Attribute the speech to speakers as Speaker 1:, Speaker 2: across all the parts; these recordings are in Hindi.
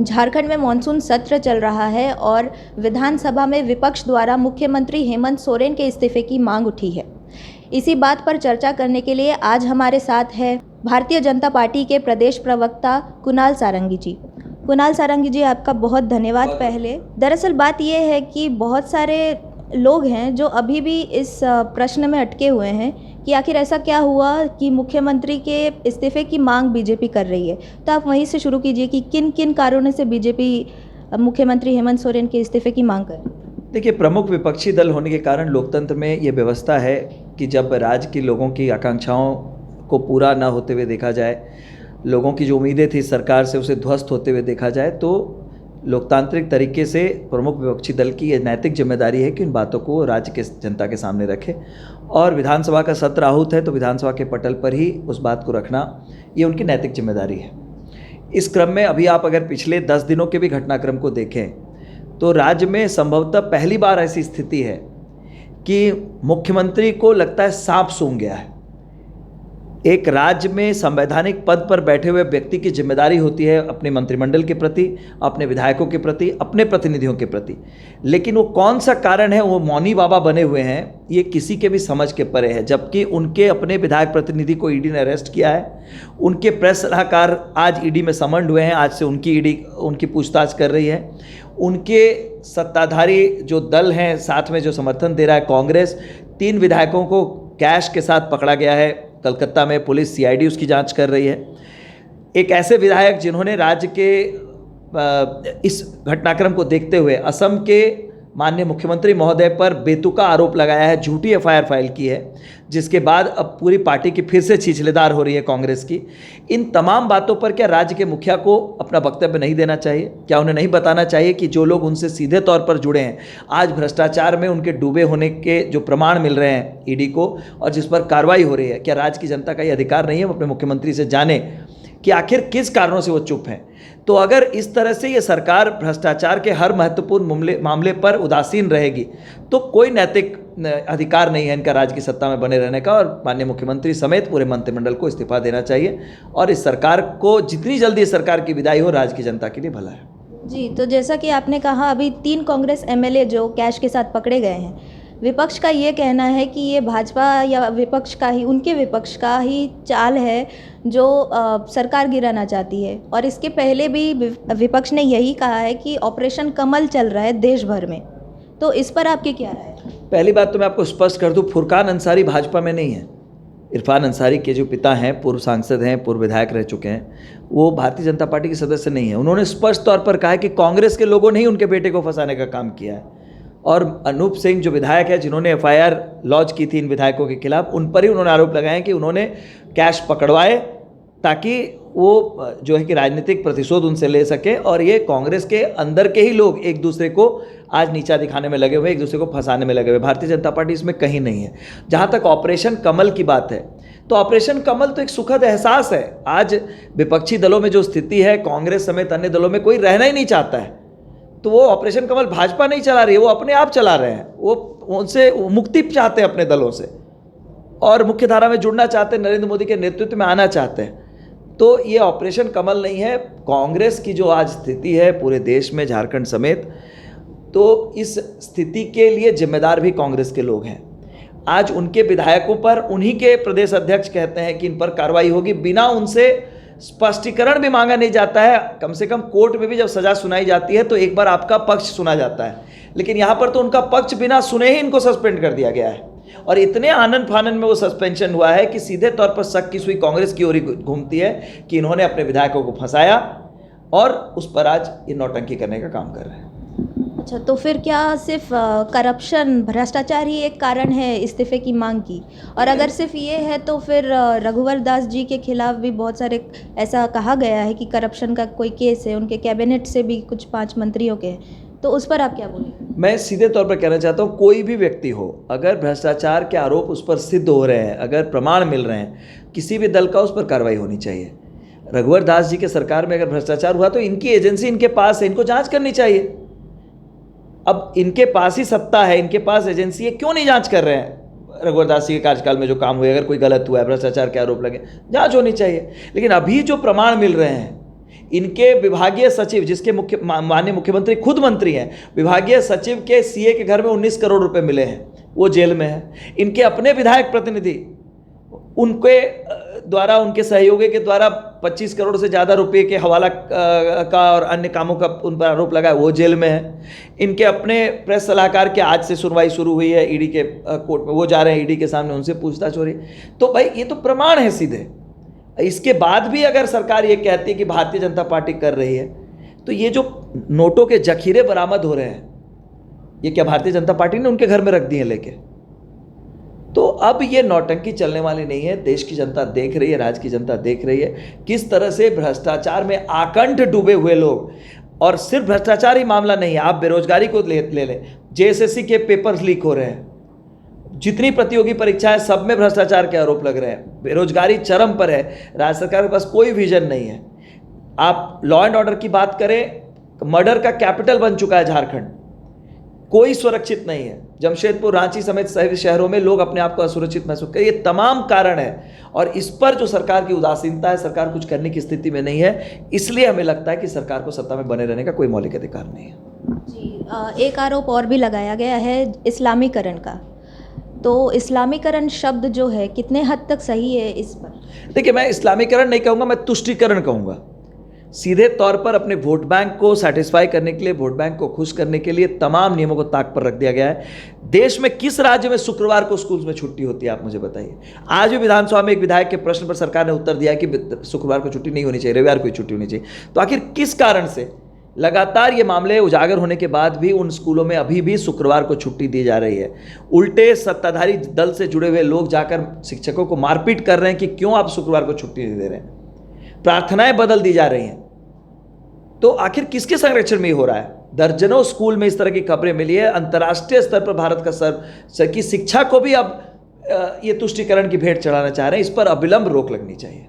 Speaker 1: झारखंड में मानसून सत्र चल रहा है और विधानसभा में विपक्ष द्वारा मुख्यमंत्री हेमंत सोरेन के इस्तीफे की मांग उठी है। इसी बात पर चर्चा करने के लिए आज हमारे साथ है भारतीय जनता पार्टी के प्रदेश प्रवक्ता कुणाल सारंगी जी। कुणाल सारंगी जी, आपका बहुत धन्यवाद। पहले दरअसल बात यह है कि बहुत सारे लोग हैं जो अभी भी इस प्रश्न में अटके हुए हैं कि आखिर ऐसा क्या हुआ कि मुख्यमंत्री के इस्तीफे की मांग बीजेपी कर रही है। तो आप वहीं से शुरू कीजिए कि किन किन कारणों से बीजेपी मुख्यमंत्री हेमंत सोरेन के इस्तीफे की मांग कर रही है।
Speaker 2: देखिए, प्रमुख विपक्षी दल होने के कारण लोकतंत्र में ये व्यवस्था है कि जब राज्य के लोगों की आकांक्षाओं को पूरा ना होते हुए देखा जाए, लोगों की जो उम्मीदें थी सरकार से उसे ध्वस्त होते हुए देखा जाए, तो लोकतांत्रिक तरीके से प्रमुख विपक्षी दल की ये नैतिक जिम्मेदारी है कि इन बातों को राज्य के जनता के सामने रखे। और विधानसभा का सत्र आहूत है तो विधानसभा के पटल पर ही उस बात को रखना ये उनकी नैतिक जिम्मेदारी है। इस क्रम में अभी आप अगर पिछले 10 दिनों के भी घटनाक्रम को देखें तो राज्य में संभवतः पहली बार ऐसी स्थिति है कि मुख्यमंत्री को लगता है सांप सूंघ गया है। एक राज्य में संवैधानिक पद पर बैठे हुए व्यक्ति की जिम्मेदारी होती है अपने मंत्रिमंडल के प्रति, अपने विधायकों के प्रति, अपने प्रतिनिधियों के प्रति, लेकिन वो कौन सा कारण है वो मौनी बाबा बने हुए हैं, ये किसी के भी समझ के परे है। जबकि उनके अपने विधायक प्रतिनिधि को ईडी ने अरेस्ट किया है, उनके प्रेस सलाहकार आज ईडी में समन्ड हुए हैं, आज से उनकी ईडी उनकी पूछताछ कर रही है। उनके सत्ताधारी जो दल हैं, साथ में जो समर्थन दे रहा है कांग्रेस, 3 विधायकों को कैश के साथ पकड़ा गया है कलकत्ता में, पुलिस सीआईडी उसकी जांच कर रही है। एक ऐसे विधायक जिन्होंने राज्य के इस घटनाक्रम को देखते हुए असम के माननीय मुख्यमंत्री महोदय पर बेतुका आरोप लगाया है, झूठी एफआईआर फाइल की है, जिसके बाद अब पूरी पार्टी की फिर से छिछलेदार हो रही है कांग्रेस की। इन तमाम बातों पर क्या राज्य के मुखिया को अपना वक्तव्य नहीं देना चाहिए? क्या उन्हें नहीं बताना चाहिए कि जो लोग उनसे सीधे तौर पर जुड़े हैं, आज भ्रष्टाचार में उनके डूबे होने के जो प्रमाण मिल रहे हैं ईडी को और जिस पर कार्रवाई हो रही है, क्या राज्य की जनता का ये अधिकार नहीं है अपने मुख्यमंत्री से जाने कि आखिर किस कारणों से वो चुप हैं? तो अगर इस तरह से ये सरकार भ्रष्टाचार के हर महत्वपूर्ण मामले पर उदासीन रहेगी तो कोई नैतिक अधिकार नहीं है इनका राज्य की सत्ता में बने रहने का, और माननीय मुख्यमंत्री समेत पूरे मंत्रिमंडल को इस्तीफा देना चाहिए और इस सरकार को जितनी जल्दी इस सरकार की विदाई हो राज्य की जनता के लिए भला है।
Speaker 1: जी, तो जैसा कि आपने कहा, अभी 3 कांग्रेस एमएलए जो कैश के साथ पकड़े गए हैं, विपक्ष का ये कहना है कि ये भाजपा या विपक्ष का ही, उनके विपक्ष का ही चाल है जो सरकार गिराना चाहती है। और इसके पहले भी विपक्ष ने यही कहा है कि ऑपरेशन कमल चल रहा है देश भर में। तो इस पर आपकी क्या राय है?
Speaker 2: पहली बात तो मैं आपको स्पष्ट कर दूं, फुरकान अंसारी भाजपा में नहीं है। इरफान अंसारी के जो पिता हैं, पूर्व सांसद हैं, पूर्व विधायक रह चुके हैं, वो भारतीय जनता पार्टी के सदस्य नहीं है। उन्होंने स्पष्ट तौर पर कहा है कि कांग्रेस के लोगों ने ही उनके बेटे को फंसाने का काम किया है। और अनूप सिंह जो विधायक है, जिन्होंने एफआईआर लॉन्च की थी इन विधायकों के खिलाफ, उन पर ही उन्होंने आरोप लगाए कि उन्होंने कैश पकड़वाए ताकि वो जो है कि राजनीतिक प्रतिशोध उनसे ले सके। और ये कांग्रेस के अंदर के ही लोग एक दूसरे को आज नीचा दिखाने में लगे हुए, एक दूसरे को फंसाने में लगे हुए। भारतीय जनता पार्टी इसमें कहीं नहीं है। जहाँ तक ऑपरेशन कमल की बात है, तो ऑपरेशन कमल तो एक सुखद एहसास है। आज विपक्षी दलों में जो स्थिति है, कांग्रेस समेत अन्य दलों में कोई रहना ही नहीं चाहता है, तो वो ऑपरेशन कमल भाजपा नहीं चला रही है, वो अपने आप चला रहे हैं। वो उनसे मुक्ति चाहते हैं अपने दलों से और मुख्य धारा में जुड़ना चाहते हैं, नरेंद्र मोदी के नेतृत्व में आना चाहते हैं। तो ये ऑपरेशन कमल नहीं है। कांग्रेस की जो आज स्थिति है पूरे देश में, झारखंड समेत, तो इस स्थिति के लिए जिम्मेदार भी कांग्रेस के लोग हैं। आज उनके विधायकों पर उन्हीं के प्रदेश अध्यक्ष कहते हैं कि इन पर कार्रवाई होगी, बिना उनसे स्पष्टीकरण भी मांगा नहीं जाता है। कम से कम कोर्ट में भी जब सजा सुनाई जाती है तो एक बार आपका पक्ष सुना जाता है, लेकिन यहाँ पर तो उनका पक्ष बिना सुने ही इनको सस्पेंड कर दिया गया है। और इतने आनन फानन में वो सस्पेंशन हुआ है कि सीधे तौर पर शक की सुई कांग्रेस की ओर ही घूमती है कि इन्होंने अपने विधायकों को फंसाया और उस पर आज ये नौटंकी करने का काम कर रहे हैं।
Speaker 1: अच्छा, तो फिर क्या सिर्फ करप्शन, भ्रष्टाचार ही एक कारण है इस्तीफे की मांग की? और अगर सिर्फ ये है तो फिर रघुवर दास जी के खिलाफ भी बहुत सारे ऐसा कहा गया है कि करप्शन का कोई केस है, उनके कैबिनेट से भी कुछ 5 मंत्रियों के, तो उस पर आप क्या बोलेंगे?
Speaker 2: मैं सीधे तौर पर कहना चाहता हूँ, कोई भी व्यक्ति हो, अगर भ्रष्टाचार के आरोप उस पर सिद्ध हो रहे हैं, अगर प्रमाण मिल रहे हैं, किसी भी दल का उस पर कार्रवाई होनी चाहिए। रघुवर दास जी के सरकार में अगर भ्रष्टाचार हुआ तो इनकी एजेंसी इनके पास है, इनको जांच करनी चाहिए। अब इनके पास ही सत्ता है, इनके पास एजेंसी है, क्यों नहीं जांच कर रहे हैं? रघुवर दास जी के कार्यकाल में जो काम हुए, अगर कोई गलत हुआ है, भ्रष्टाचार के आरोप लगे, जांच होनी चाहिए। लेकिन अभी जो प्रमाण मिल रहे हैं इनके विभागीय सचिव, जिसके माननीय मुख्यमंत्री खुद मंत्री हैं, विभागीय सचिव के सीए के घर में 19 करोड़ रुपए मिले हैं, वो जेल में है। इनके अपने विधायक प्रतिनिधि, उनके द्वारा, उनके सहयोगी के द्वारा 25 करोड़ से ज़्यादा रुपए के हवाला का और अन्य कामों का उन पर आरोप लगा है, वो जेल में है। इनके अपने प्रेस सलाहकार के आज से सुनवाई शुरू हुई है ईडी के कोर्ट में, वो जा रहे हैं ईडी के सामने, उनसे पूछताछ हो रही। तो भाई ये तो प्रमाण है सीधे। इसके बाद भी अगर सरकार ये कहती है कि भारतीय जनता पार्टी कर रही है, तो ये जो नोटों के जखीरे बरामद हो रहे हैं, ये क्या भारतीय जनता पार्टी ने उनके घर में रख दिए लेके? तो अब ये नौटंकी चलने वाली नहीं है। देश की जनता देख रही है, राज्य की जनता देख रही है किस तरह से भ्रष्टाचार में आकंठ डूबे हुए लोग, और सिर्फ भ्रष्टाचार ही मामला नहीं है, आप बेरोजगारी को ले लें, जेएसएससी के पेपर्स लीक हो रहे हैं, जितनी प्रतियोगी परीक्षाएं सब में भ्रष्टाचार के आरोप लग रहे हैं, बेरोजगारी चरम पर है, राज्य सरकार के पास कोई विजन नहीं है। आप लॉ एंड ऑर्डर की बात करें, मर्डर का कैपिटल बन चुका है झारखंड, कोई सुरक्षित नहीं है। जमशेदपुर, रांची समेत सभी शहरों में लोग अपने आप को असुरक्षित महसूस करें। ये तमाम कारण है, और इस पर जो सरकार की उदासीनता है, सरकार कुछ करने की स्थिति में नहीं है, इसलिए हमें लगता है कि सरकार को सत्ता में बने रहने का कोई मौलिक अधिकार नहीं है।
Speaker 1: जी, एक आरोप और भी लगाया गया है इस्लामीकरण का, तो इस्लामीकरण शब्द जो है कितने हद तक सही है इस पर?
Speaker 2: देखिए, मैं इस्लामीकरण नहीं कहूँगा, मैं तुष्टीकरण कहूँगा। सीधे तौर पर अपने वोट बैंक को सेटिस्फाई करने के लिए, वोट बैंक को खुश करने के लिए तमाम नियमों को ताक पर रख दिया गया है। देश में किस राज्य में शुक्रवार को स्कूल्स में छुट्टी होती है, आप मुझे बताइए। आज भी विधानसभा में एक विधायक के प्रश्न पर सरकार ने उत्तर दिया कि शुक्रवार को छुट्टी नहीं होनी चाहिए, रविवार को छुट्टी होनी चाहिए। तो आखिर किस कारण से लगातार ये मामले उजागर होने के बाद भी उन स्कूलों में अभी भी शुक्रवार को छुट्टी दी जा रही है? उल्टे सत्ताधारी दल से जुड़े हुए लोग जाकर शिक्षकों को मारपीट कर रहे हैं कि क्यों आप शुक्रवार को छुट्टी नहीं दे रहे हैं, प्रार्थनाएं बदल दी जा रही हैं। तो आखिर किसके संरक्षण में ही हो रहा है? दर्जनों स्कूल में इस तरह की खबरें मिली है। अंतर्राष्ट्रीय स्तर पर भारत का सर की शिक्षा को भी अब ये तुष्टीकरण की भेंट चढ़ाना चाह रहे हैं। इस पर अविलंब रोक लगनी चाहिए।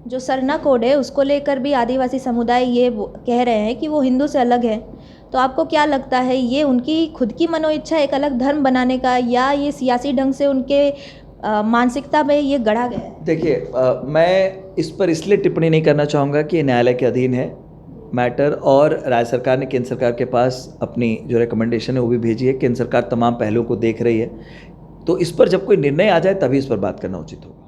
Speaker 1: जो सरना कोड है उसको लेकर भी आदिवासी समुदाय ये कह रहे हैं कि वो हिंदू से अलग है, तो आपको क्या लगता है, ये उनकी खुद की मनोइच्छा एक अलग धर्म बनाने का, या ये सियासी ढंग से उनके मानसिकता में ये गढ़ा गया है?
Speaker 2: देखिए, मैं इस पर इसलिए टिप्पणी नहीं करना चाहूँगा कि ये न्यायालय के अधीन है मैटर, और राज्य सरकार ने केंद्र सरकार के पास अपनी जो रिकमेंडेशन है वो भी भेजी है। केंद्र सरकार तमाम पहलुओं को देख रही है, तो इस पर जब कोई निर्णय आ जाए तभी इस पर बात करना उचित होगा।